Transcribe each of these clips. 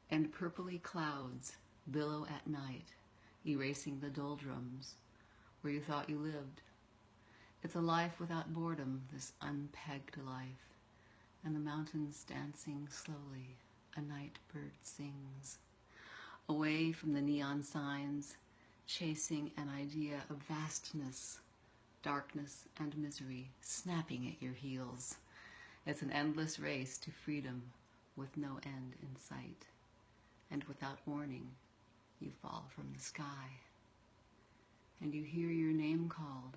and purpley clouds billow at night, erasing the doldrums where you thought you lived. It's a life without boredom, this unpegged life, and the mountains dancing slowly, a night bird sings. Away from the neon signs, chasing an idea of vastness, darkness and misery snapping at your heels. It's an endless race to freedom with no end in sight. And without warning, you fall from the sky. And you hear your name called,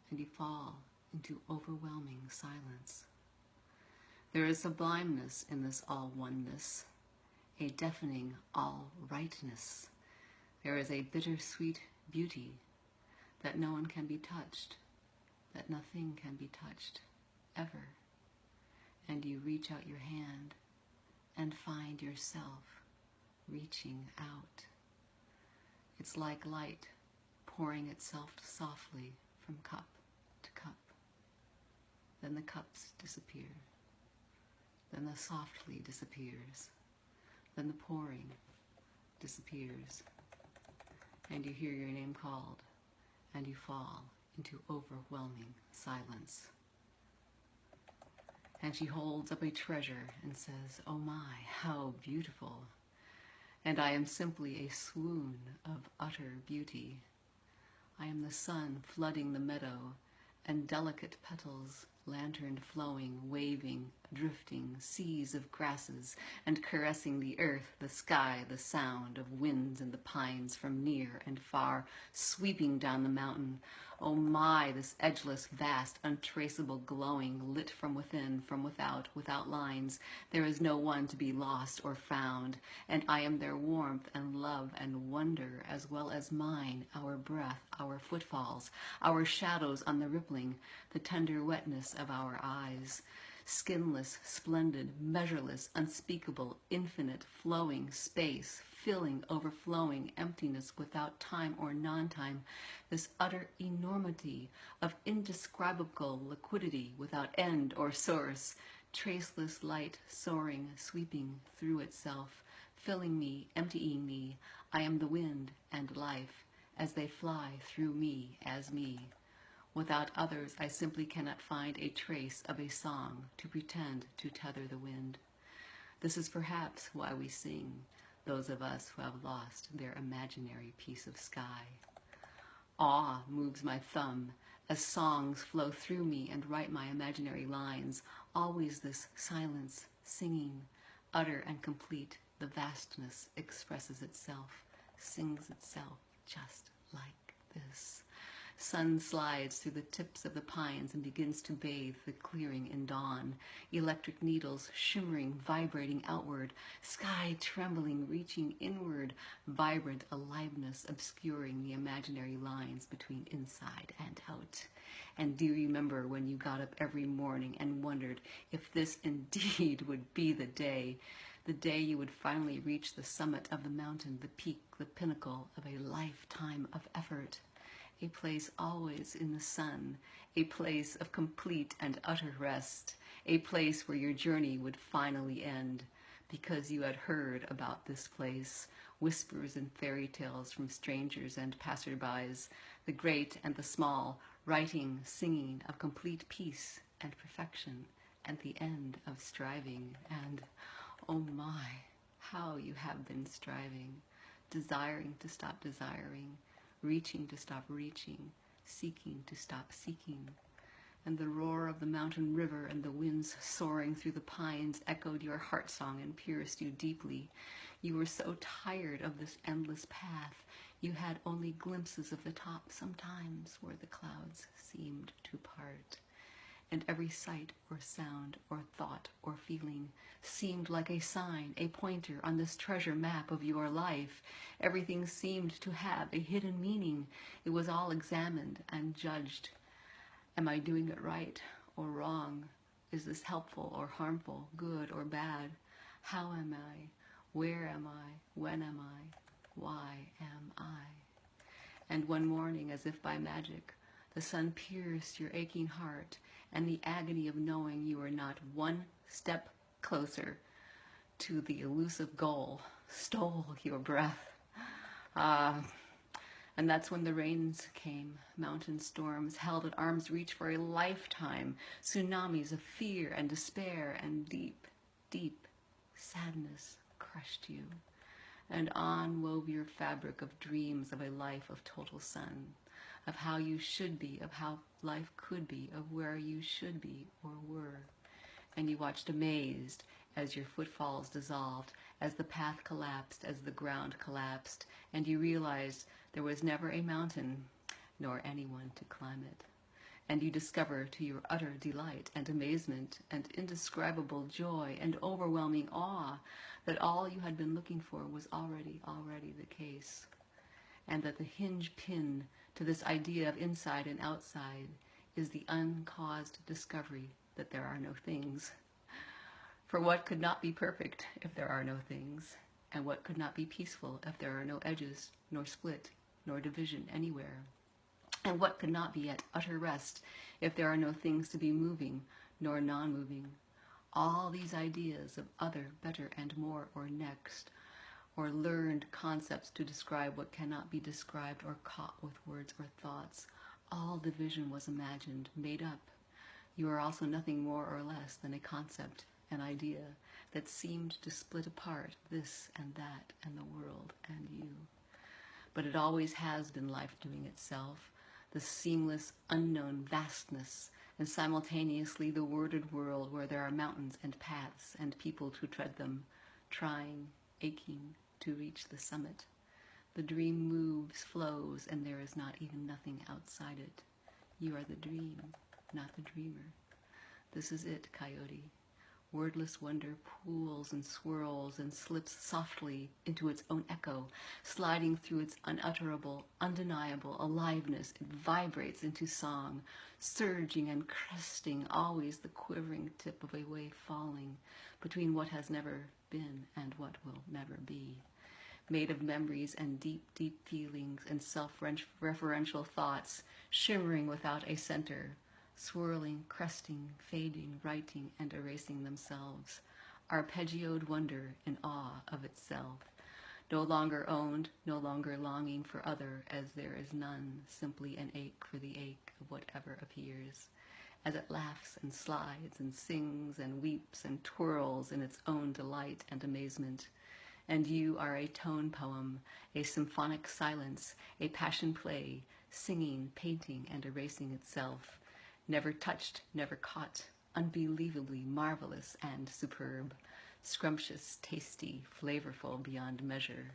and you fall into overwhelming silence. There is sublimeness in this all-oneness, a deafening all-rightness. There is a bittersweet beauty that no one can be touched, that nothing can be touched, ever. And you reach out your hand and find yourself reaching out. It's like light pouring itself softly from cup to cup. Then the cups disappear. Then the softly disappears. Then the pouring disappears. And you hear your name called, and you fall into overwhelming silence. And she holds up a treasure and says, "Oh my, how beautiful." And I am simply a swoon of utter beauty. I am the sun flooding the meadow, and delicate petals, lantern flowing, waving, drifting, seas of grasses, and caressing the earth, the sky, the sound of winds in the pines from near and far, sweeping down the mountain. Oh my, this edgeless, vast, untraceable glowing, lit from within, from without, without lines. There is no one to be lost or found, and I am their warmth and love and wonder, as well as mine, our breath, our footfalls, our shadows on the rippling, the tender wetness of our eyes. Skinless, splendid, measureless, unspeakable, infinite, flowing space, filling, overflowing emptiness without time or non-time, this utter enormity of indescribable liquidity without end or source, traceless light soaring, sweeping through itself, filling me, emptying me. I am the wind and life as they fly through me as me. Without others, I simply cannot find a trace of a song to pretend to tether the wind. This is perhaps why we sing, those of us who have lost their imaginary piece of sky. Awe moves my thumb as songs flow through me and write my imaginary lines. Always this silence, singing, utter and complete. The vastness expresses itself, sings itself just like this. Sun slides through the tips of the pines and begins to bathe the clearing in dawn. Electric needles shimmering, vibrating outward. Sky trembling, reaching inward. Vibrant aliveness obscuring the imaginary lines between inside and out. And do you remember when you got up every morning and wondered if this indeed would be the day you would finally reach the summit of the mountain, the peak, the pinnacle of a lifetime of effort? A place always in the sun, a place of complete and utter rest, a place where your journey would finally end, because you had heard about this place, whispers and fairy tales from strangers and passerbys, the great and the small, writing, singing of complete peace and perfection, and the end of striving. And, oh my, how you have been striving, desiring to stop desiring, reaching to stop reaching, seeking to stop seeking. And the roar of the mountain river and the winds soaring through the pines echoed your heart song and pierced you deeply. You were so tired of this endless path, you had only glimpses of the top sometimes where the clouds seemed to part. And every sight or sound or thought or feeling seemed like a sign, a pointer on this treasure map of your life. Everything seemed to have a hidden meaning. It was all examined and judged. Am I doing it right or wrong? Is this helpful or harmful, good or bad? How am I? Where am I? When am I? Why am I? And one morning, as if by magic, the sun pierced your aching heart, and the agony of knowing you were not one step closer to the elusive goal stole your breath. And that's when the rains came, mountain storms held at arm's reach for a lifetime, tsunamis of fear and despair, and deep, deep sadness crushed you. And on wove your fabric of dreams of a life of total sun, of how you should be, of how life could be, of where you should be or were. And you watched amazed as your footfalls dissolved, as the path collapsed, as the ground collapsed, and you realized there was never a mountain, nor anyone to climb it. And you discover, to your utter delight and amazement and indescribable joy and overwhelming awe, that all you had been looking for was already the case. And that the hinge pin to this idea of inside and outside is the uncaused discovery that there are no things. For what could not be perfect if there are no things? And what could not be peaceful if there are no edges, nor split, nor division anywhere? And what could not be at utter rest if there are no things to be moving, nor non-moving? All these ideas of other, better, and more, or next, or learned concepts to describe what cannot be described or caught with words or thoughts, all division was imagined, made up. You are also nothing more or less than a concept, an idea, that seemed to split apart this and that and the world and you. But it always has been life doing itself, the seamless, unknown vastness, and simultaneously the worded world where there are mountains and paths and people to tread them, trying, aching to reach the summit. The dream moves, flows, and there is not even nothing outside it. You are the dream, not the dreamer. This is it, Coyote. Wordless wonder pools and swirls and slips softly into its own echo, sliding through its unutterable, undeniable aliveness. It vibrates into song, surging and cresting, always the quivering tip of a wave falling between what has never been and what will never be. Made of memories and deep, deep feelings and self-referential thoughts, shimmering without a center, swirling, cresting, fading, writing, and erasing themselves, arpeggioed wonder in awe of itself, no longer owned, no longer longing for other, as there is none, simply an ache for the ache of whatever appears, as it laughs and slides and sings and weeps and twirls in its own delight and amazement. And you are a tone poem, a symphonic silence, a passion play, singing, painting, and erasing itself, never touched, never caught, unbelievably marvelous and superb, scrumptious, tasty, flavorful beyond measure.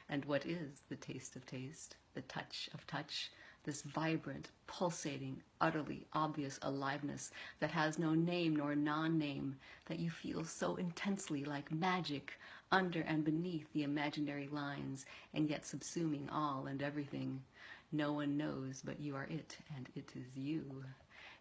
And what is the taste of taste, the touch of touch, this vibrant, pulsating, utterly obvious aliveness that has no name nor non-name, that you feel so intensely like magic, under and beneath the imaginary lines, and yet subsuming all and everything. No one knows but you are it, and it is you.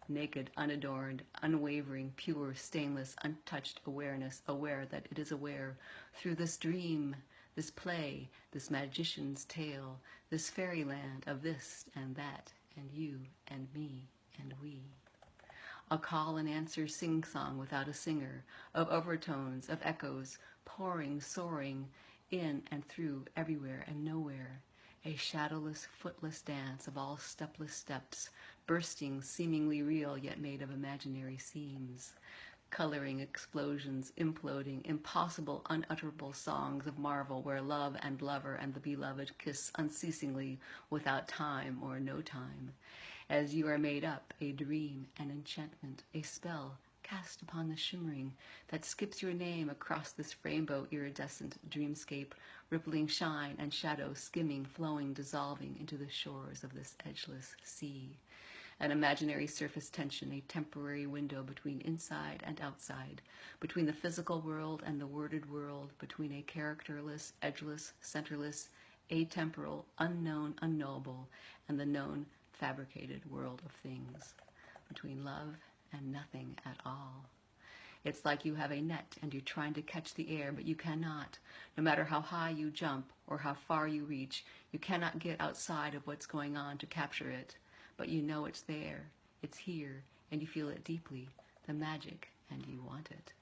Naked, unadorned, unwavering, pure, stainless, untouched awareness, aware that it is aware, through this dream, this play, this magician's tale, this fairyland of this and that, and you, and me, and we. A call and answer sing-song without a singer, of overtones, of echoes, pouring, soaring, in and through, everywhere and nowhere. A shadowless, footless dance of all stepless steps, bursting, seemingly real, yet made of imaginary seams. Coloring explosions, imploding, impossible, unutterable songs of marvel where love and lover and the beloved kiss unceasingly without time or no time. As you are made up, a dream, an enchantment, a spell cast upon the shimmering that skips your name across this rainbow iridescent dreamscape, rippling shine and shadow, skimming, flowing, dissolving into the shores of this edgeless sea. An imaginary surface tension, a temporary window between inside and outside, between the physical world and the worded world, between a characterless, edgeless, centerless, atemporal, unknown, unknowable, and the known, fabricated world of things, between love and nothing at all. It's like you have a net and you're trying to catch the air, but you cannot. No matter how high you jump or how far you reach, you cannot get outside of what's going on to capture it. But you know it's there, it's here, and you feel it deeply, the magic, and you want it.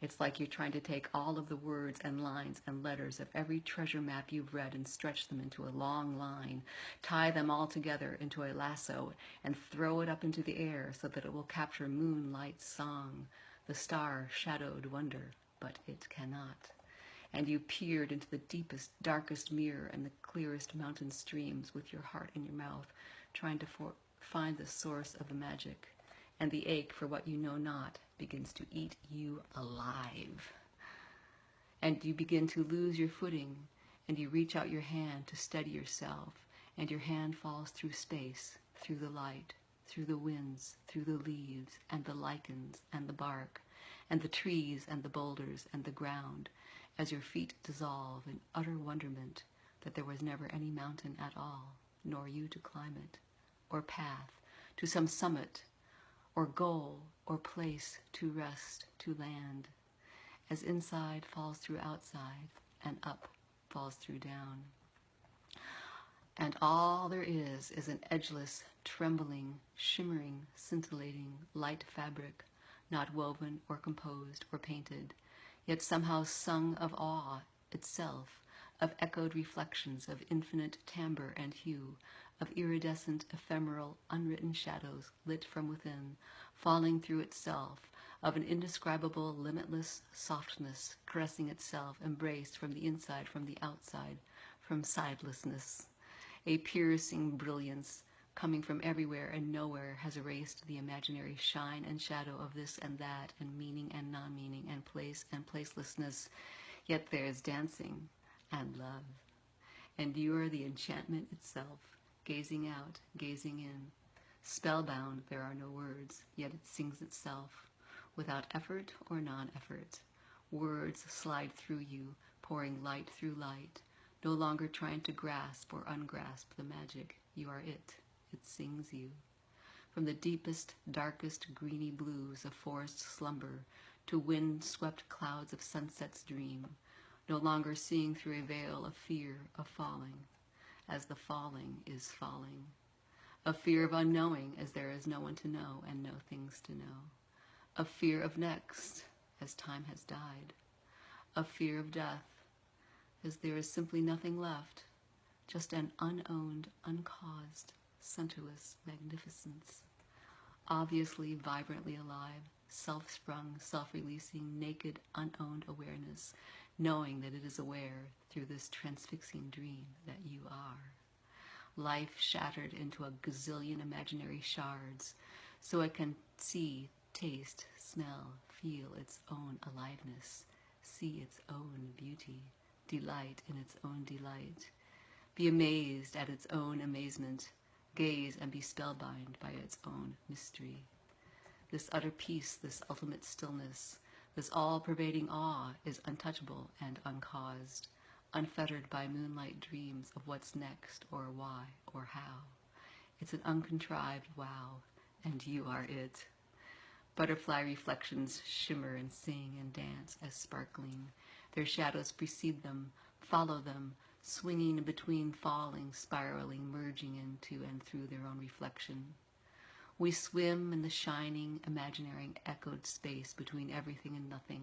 It's like you're trying to take all of the words and lines and letters of every treasure map you've read and stretch them into a long line, tie them all together into a lasso, and throw it up into the air so that it will capture moonlight's song, the star-shadowed wonder, but it cannot. And you peered into the deepest, darkest mirror and the clearest mountain streams with your heart in your mouth, trying to find the source of the magic. And the ache for what you know not begins to eat you alive. And you begin to lose your footing, and you reach out your hand to steady yourself, and your hand falls through space, through the light, through the winds, through the leaves, and the lichens, and the bark, and the trees, and the boulders, and the ground, as your feet dissolve in utter wonderment that there was never any mountain at all, nor you to climb it, or path to some summit, or goal, or place to rest, to land, as inside falls through outside, and up falls through down. And all there is an edgeless, trembling, shimmering, scintillating, light fabric, not woven or composed or painted, yet somehow sung of awe itself, of echoed reflections of infinite timbre and hue, of iridescent, ephemeral, unwritten shadows lit from within, falling through itself, of an indescribable, limitless softness, caressing itself, embraced from the inside, from the outside, from sidelessness. A piercing brilliance, coming from everywhere and nowhere, has erased the imaginary shine and shadow of this and that, and meaning and non-meaning, and place and placelessness. Yet there is dancing and love. And you are the enchantment itself, gazing out, gazing in. Spellbound, there are no words, yet it sings itself, without effort or non-effort. Words slide through you, pouring light through light, no longer trying to grasp or ungrasp the magic. You are it. It sings you. From the deepest, darkest, greeny blues of forest slumber to wind-swept clouds of sunset's dream, no longer seeing through a veil of fear of falling, as the falling is falling, of fear of unknowing, as there is no one to know and no things to know, of fear of next, as time has died, of fear of death, as there is simply nothing left, just an unowned, uncaused, centerless magnificence, obviously vibrantly alive, self-sprung, self-releasing, naked, unowned awareness, knowing that it is aware through this transfixing dream that you are. Life shattered into a gazillion imaginary shards, so it can see, taste, smell, feel its own aliveness, see its own beauty, delight in its own delight, be amazed at its own amazement, gaze and be spellbound by its own mystery. This utter peace, this ultimate stillness, this all-pervading awe is untouchable and uncaused, unfettered by moonlight dreams of what's next or why or how. It's an uncontrived wow, and you are it. Butterfly reflections shimmer and sing and dance as sparkling. Their shadows precede them, follow them, swinging between, falling, spiraling, merging into and through their own reflection. We swim in the shining, imaginary, echoed space between everything and nothing,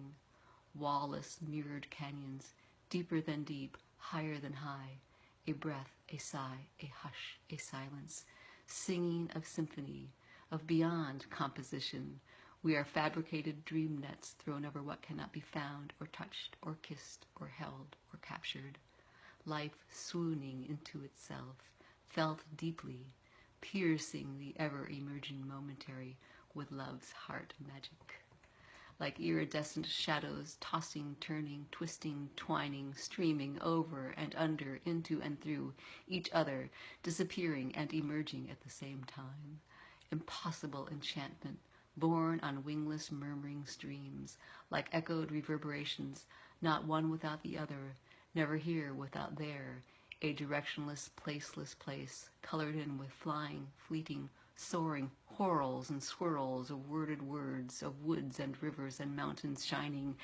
wall-less, mirrored canyons, deeper than deep, higher than high, a breath, a sigh, a hush, a silence, singing of symphony, of beyond composition. We are fabricated dream nets thrown over what cannot be found or touched or kissed or held or captured. Life swooning into itself, felt deeply, piercing the ever-emerging momentary with love's heart magic. Like iridescent shadows tossing, turning, twisting, twining, streaming over and under, into and through each other, disappearing and emerging at the same time. Impossible enchantment, born on wingless murmuring streams, like echoed reverberations, not one without the other, never here without there, a directionless, placeless place, colored in with flying, fleeting, soaring whorls and swirls of worded words, of woods and rivers and mountains shining,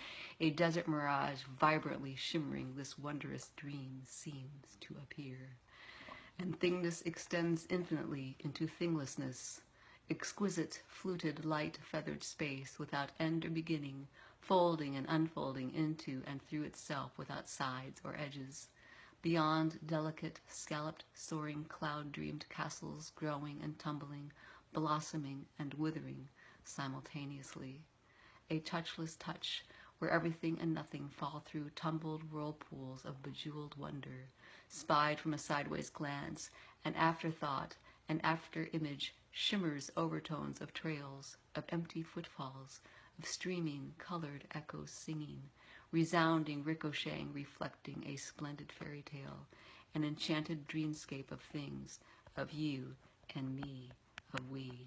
a desert mirage vibrantly shimmering. This wondrous dream seems to appear. And thingness extends infinitely into thinglessness, exquisite, fluted, light, feathered space without end or beginning, folding and unfolding into and through itself without sides or edges, beyond delicate, scalloped, soaring, cloud-dreamed castles growing and tumbling, blossoming and withering simultaneously. A touchless touch where everything and nothing fall through tumbled whirlpools of bejeweled wonder, spied from a sideways glance, an afterthought, an after-image, shimmers overtones of trails, of empty footfalls, of streaming, colored echoes singing, resounding, ricocheting, reflecting a splendid fairy tale, an enchanted dreamscape of things, of you and me, of we.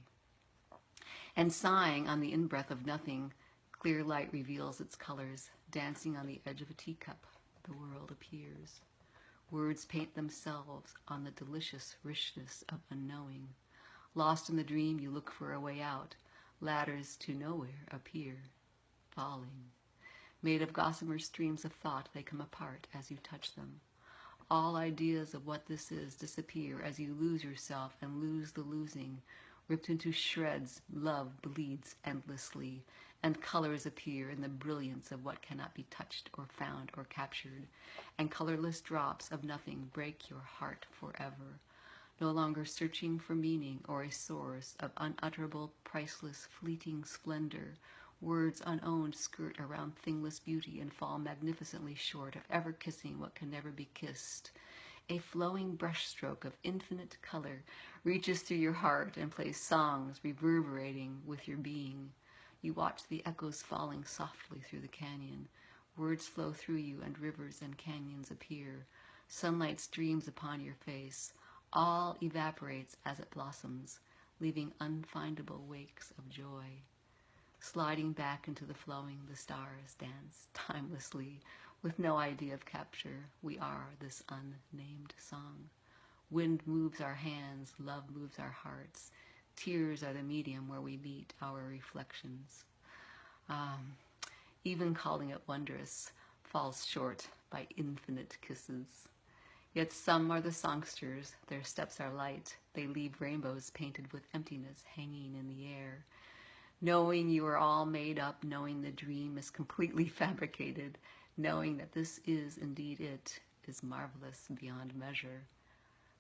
And sighing on the in-breath of nothing, clear light reveals its colors, dancing on the edge of a teacup, the world appears. Words paint themselves on the delicious richness of unknowing. Lost in the dream, you look for a way out. Ladders to nowhere appear, falling. Made of gossamer streams of thought, they come apart as you touch them. All ideas of what this is disappear as you lose yourself and lose the losing. Ripped into shreds, love bleeds endlessly, and colors appear in the brilliance of what cannot be touched or found or captured, and colorless drops of nothing break your heart forever. No longer searching for meaning or a source of unutterable, priceless, fleeting splendor, words unowned skirt around thingless beauty and fall magnificently short of ever kissing what can never be kissed. A flowing brushstroke of infinite color reaches through your heart and plays songs reverberating with your being. You watch the echoes falling softly through the canyon. Words flow through you and rivers and canyons appear. Sunlight streams upon your face. All evaporates as it blossoms, leaving unfindable wakes of joy. Sliding back into the flowing, the stars dance timelessly. With no idea of capture, we are this unnamed song. Wind moves our hands, love moves our hearts. Tears are the medium where we meet our reflections. Even calling it wondrous falls short by infinite kisses. Yet some are the songsters, their steps are light. They leave rainbows painted with emptiness hanging in the air. Knowing you are all made up, knowing the dream is completely fabricated, knowing that this is indeed it, is marvelous beyond measure.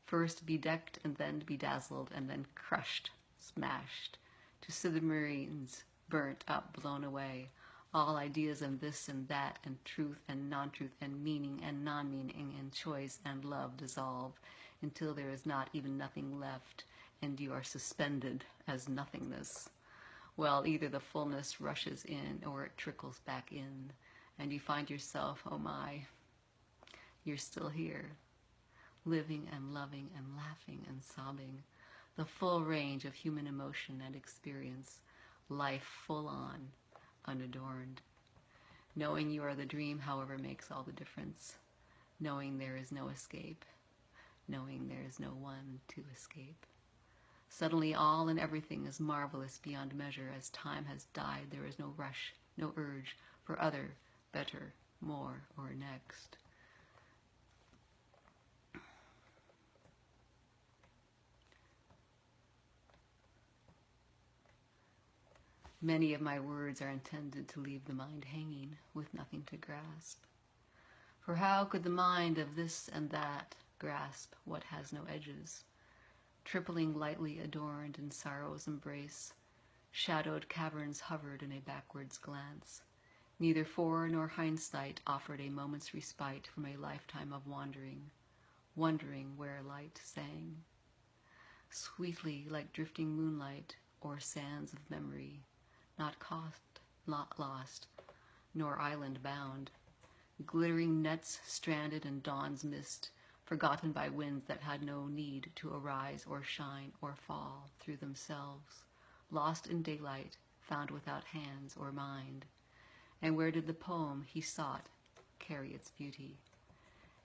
First bedecked and then bedazzled and then crushed, smashed, to smithereens, burnt up, blown away. All ideas of this and that and truth and non-truth and meaning and non-meaning and choice and love dissolve until there is not even nothing left and you are suspended as nothingness. Well, either the fullness rushes in or it trickles back in and you find yourself, oh my, you're still here, living and loving and laughing and sobbing, the full range of human emotion and experience, life full on, unadorned. Knowing you are the dream, however, makes all the difference. Knowing there is no escape. Knowing there is no one to escape. Suddenly all and everything is marvelous beyond measure. As time has died, there is no rush, no urge for other, better, more, or next. Many of my words are intended to leave the mind hanging with nothing to grasp. For how could the mind of this and that grasp what has no edges? Tripling lightly adorned in sorrow's embrace, shadowed caverns hovered in a backwards glance. Neither fore nor hindsight offered a moment's respite from a lifetime of wandering, wondering where light sang. Sweetly like drifting moonlight or sands of memory, not caught, not lost, nor island bound. Glittering nets stranded in dawn's mist, forgotten by winds that had no need to arise or shine or fall through themselves, lost in daylight, found without hands or mind. And where did the poem he sought carry its beauty?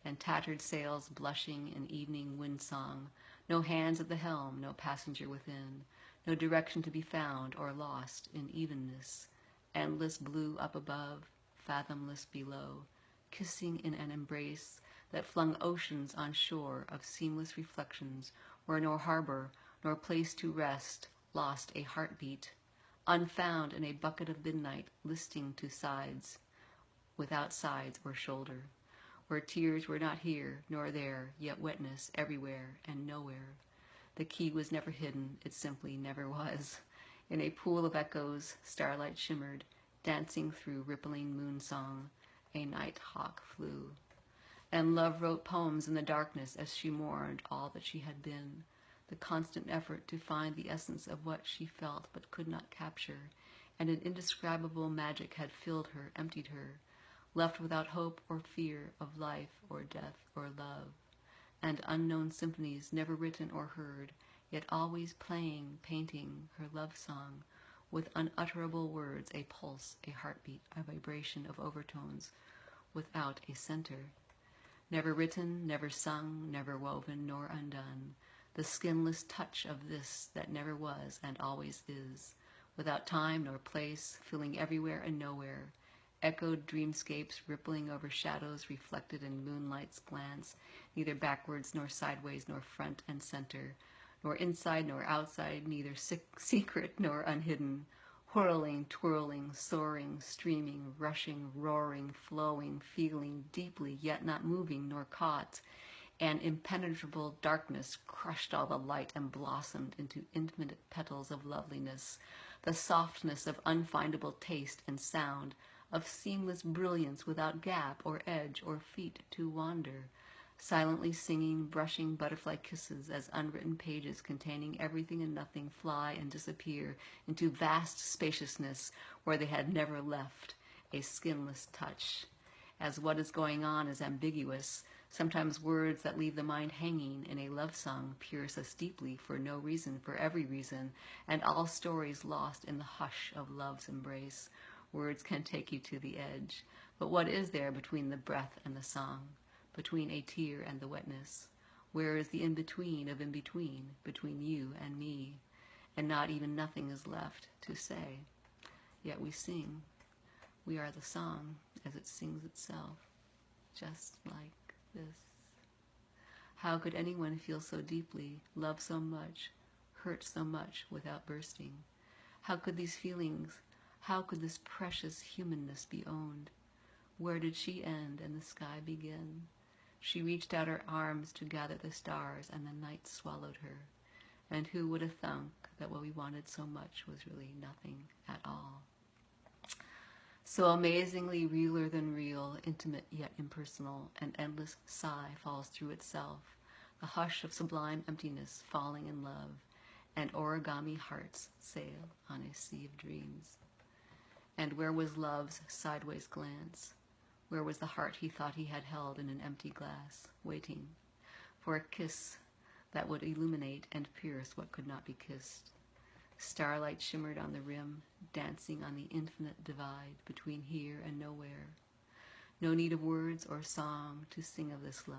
And tattered sails blushing in evening wind-song, no hands at the helm, no passenger within, no direction to be found or lost in evenness, endless blue up above, fathomless below, kissing in an embrace that flung oceans on shore of seamless reflections, where nor harbor nor place to rest lost a heartbeat, unfound in a bucket of midnight, listing to sides, without sides or shoulder, where tears were not here nor there, yet wetness everywhere and nowhere. The key was never hidden, it simply never was. In a pool of echoes, starlight shimmered, dancing through rippling moon song, a night hawk flew. And love wrote poems in the darkness as she mourned all that she had been, the constant effort to find the essence of what she felt but could not capture, and an indescribable magic had filled her, emptied her, left without hope or fear of life or death or love, and unknown symphonies never written or heard, yet always playing, painting her love song, with unutterable words, a pulse, a heartbeat, a vibration of overtones, without a center. Never written, never sung, never woven nor undone, the skinless touch of this that never was and always is, without time nor place, filling everywhere and nowhere, echoed dreamscapes rippling over shadows reflected in moonlight's glance, neither backwards nor sideways nor front and center, nor inside nor outside, neither secret nor unhidden, whirling, twirling, soaring, streaming, rushing, roaring, flowing, feeling deeply, yet not moving nor caught. An impenetrable darkness crushed all the light and blossomed into infinite petals of loveliness, the softness of unfindable taste and sound, of seamless brilliance without gap or edge or feet to wander, silently singing, brushing butterfly kisses as unwritten pages containing everything and nothing fly and disappear into vast spaciousness where they had never left, a skinless touch. As what is going on is ambiguous, sometimes words that leave the mind hanging in a love song pierce us deeply for no reason, for every reason, and all stories lost in the hush of love's embrace. Words can take you to the edge, but what is there between the breath and the song? Between a tear and the wetness? Where is the in-between of in-between, between you and me? And not even nothing is left to say. Yet we sing. We are the song as it sings itself, just like this. How could anyone feel so deeply, love so much, hurt so much without bursting? How could these feelings, how could this precious humanness be owned? Where did she end and the sky begin? She reached out her arms to gather the stars, and the night swallowed her. And who would have thunk that what we wanted so much was really nothing at all? So amazingly realer than real, intimate yet impersonal, an endless sigh falls through itself, the hush of sublime emptiness falling in love, and origami hearts sail on a sea of dreams. And where was love's sideways glance? Where was the heart he thought he had held in an empty glass, waiting for a kiss that would illuminate and pierce what could not be kissed? Starlight shimmered on the rim, dancing on the infinite divide between here and nowhere. No need of words or song to sing of this love.